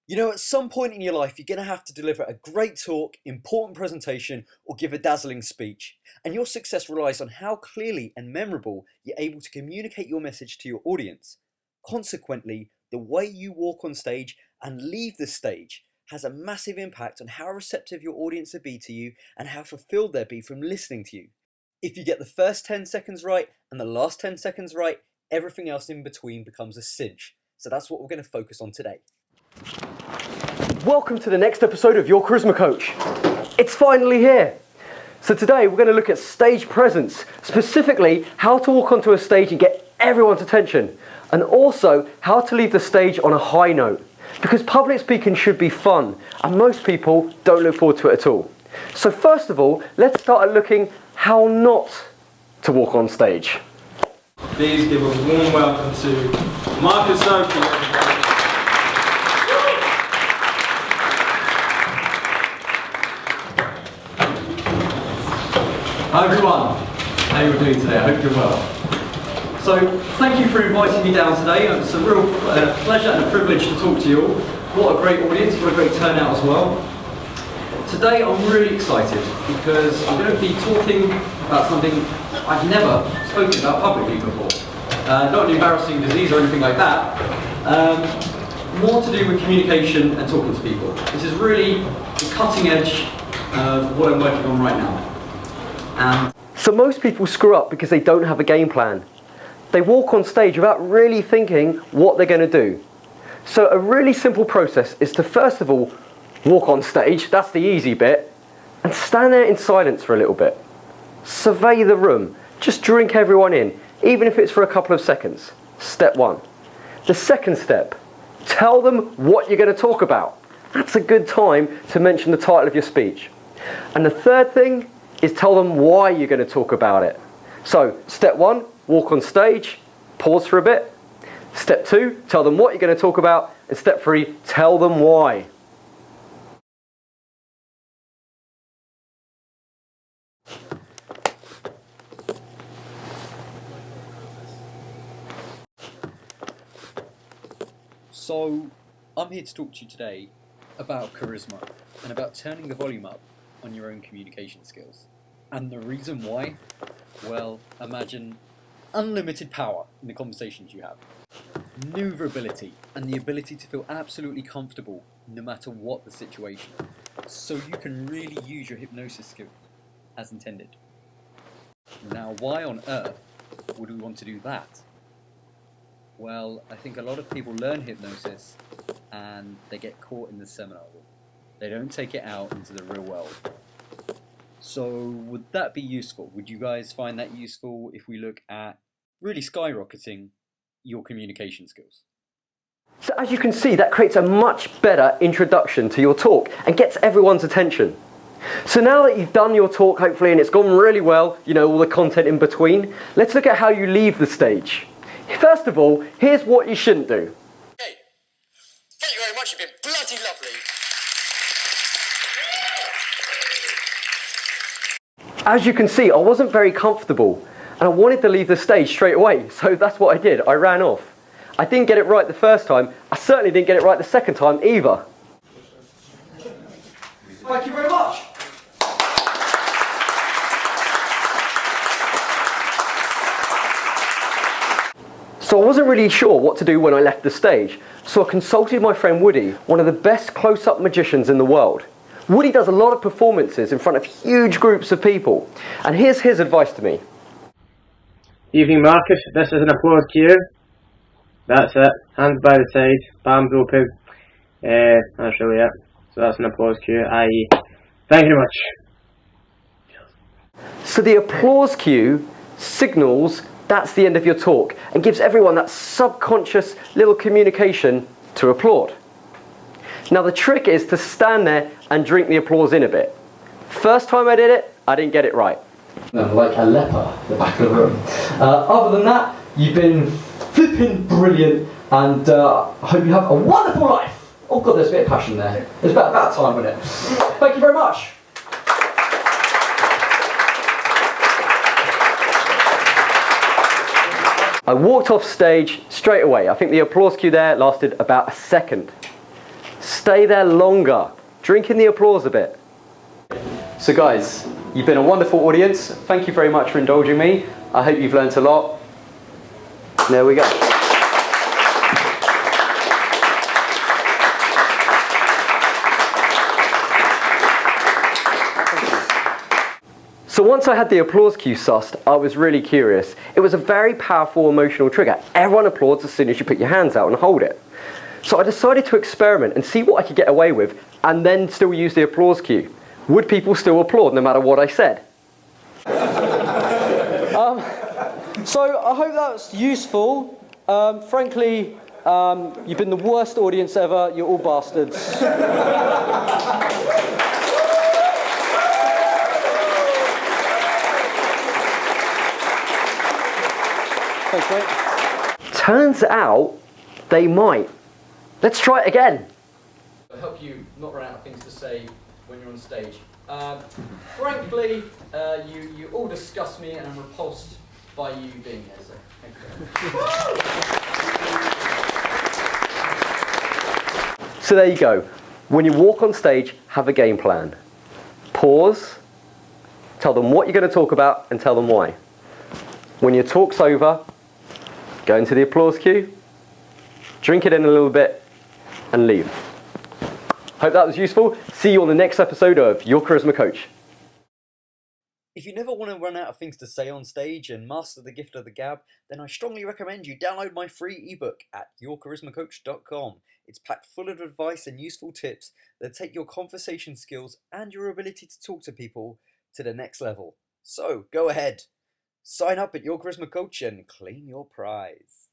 You know, at some point in your life, you're going to have to deliver a great talk, important presentation, or give a dazzling speech. And your success relies on how clearly and memorable you're able to communicate your message to your audience. Consequently, the way you walk on stage and leave the stage has a massive impact on how receptive your audience will be to you and how fulfilled they'll be from listening to you. If you get the first 10 seconds right and the last 10 seconds right, everything else in between becomes a cinch. So that's what we're going to focus on today. Welcome to the next episode of Your Charisma Coach. It's finally here. So today we're going to look at stage presence, specifically how to walk onto a stage and get everyone's attention, and also how to leave the stage on a high note, because public speaking should be fun, and most people don't look forward to it at all. So first of all, let's start at looking how not to walk on stage. Please give a warm welcome to Marcus Oakley, everybody. Hi everyone, how are you doing today? I hope you're well. So, thank you for inviting me down today. It's a real pleasure and a privilege to talk to you all. What a great audience, what a great turnout as well. Today I'm really excited because I'm going to be talking about something I've never spoken about publicly before. Not an embarrassing disease or anything like that. More to do with communication and talking to people. This is really the cutting edge of what I'm working on right now. So most people screw up because they don't have a game plan. They walk on stage without really thinking what they're going to do. So a really simple process is to first of all walk on stage, that's the easy bit, and stand there in silence for a little bit. Survey the room, just drink everyone in, even if it's for a couple of seconds. Step one. The second step, tell them what you're going to talk about. That's a good time to mention the title of your speech. And the third thing is tell them why you're going to talk about it. So, step one, walk on stage, pause for a bit. Step two, tell them what you're going to talk about. And step three, tell them why. So, I'm here to talk to you today about charisma and about turning the volume up on your own communication skills. And the reason why? Well, imagine unlimited power in the conversations you have. Maneuverability and the ability to feel absolutely comfortable no matter what the situation. So you can really use your hypnosis skills as intended. Now, why on earth would we want to do that? Well, I think a lot of people learn hypnosis and they get caught in the seminar room. They don't take it out into the real world. So would that be useful? Would you guys find that useful if we look at really skyrocketing your communication skills? So as you can see, that creates a much better introduction to your talk and gets everyone's attention. So now that you've done your talk, hopefully, and it's gone really well, you know, all the content in between, let's look at how you leave the stage. First of all, here's what you shouldn't do. Hey, thank you very much, you've been bloody lovely. As you can see, I wasn't very comfortable and I wanted to leave the stage straight away, so that's what I did. I ran off. I didn't get it right the first time. I certainly didn't get it right the second time either. Thank you very much. So I wasn't really sure what to do when I left the stage, so I consulted my friend Woody, one of the best close-up magicians in the world. Woody does a lot of performances in front of huge groups of people, and here's his advice to me. Evening Marcus, this is an applause cue. That's it, hands by the side, palms open. That's really it. So that's an applause cue, i.e. thank you very much. So the applause cue signals that's the end of your talk and gives everyone that subconscious little communication to applaud. Now the trick is to stand there and drink the applause in a bit. First time I did it, I didn't get it right. Like a leper at the back of the room. Other than that, you've been flipping brilliant, and I hope you have a wonderful life. Oh God, there's a bit of passion there. It's about time, isn't it? Thank you very much. I walked off stage straight away. I think the applause cue there lasted about a second. Stay there longer. Drink in the applause a bit. So guys, you've been a wonderful audience. Thank you very much for indulging me. I hope you've learnt a lot. There we go. So once I had the applause cue sussed, I was really curious. It was a very powerful emotional trigger. Everyone applauds as soon as you put your hands out and hold it. So I decided to experiment and see what I could get away with, and then still use the applause cue. Would people still applaud no matter what I said? So I hope that's useful. Frankly, you've been the worst audience ever. You're all bastards. Thanks, mate. Turns out they might. Let's try it again. It'll help you not run out of things to say when you're on stage. Frankly, you all disgust me and I'm repulsed by you being here, so thank you very much. So there you go. When you walk on stage, have a game plan. Pause, tell them what you're going to talk about and tell them why. When your talk's over, go into the applause cue, drink it in a little bit, and leave. Hope that was useful. See you on the next episode of Your Charisma Coach. If you never want to run out of things to say on stage and master the gift of the gab, then I strongly recommend you download my free ebook at yourcharismacoach.com. It's packed full of advice and useful tips that take your conversation skills and your ability to talk to people to the next level. So go ahead, sign up at Your Charisma Coach and claim your prize.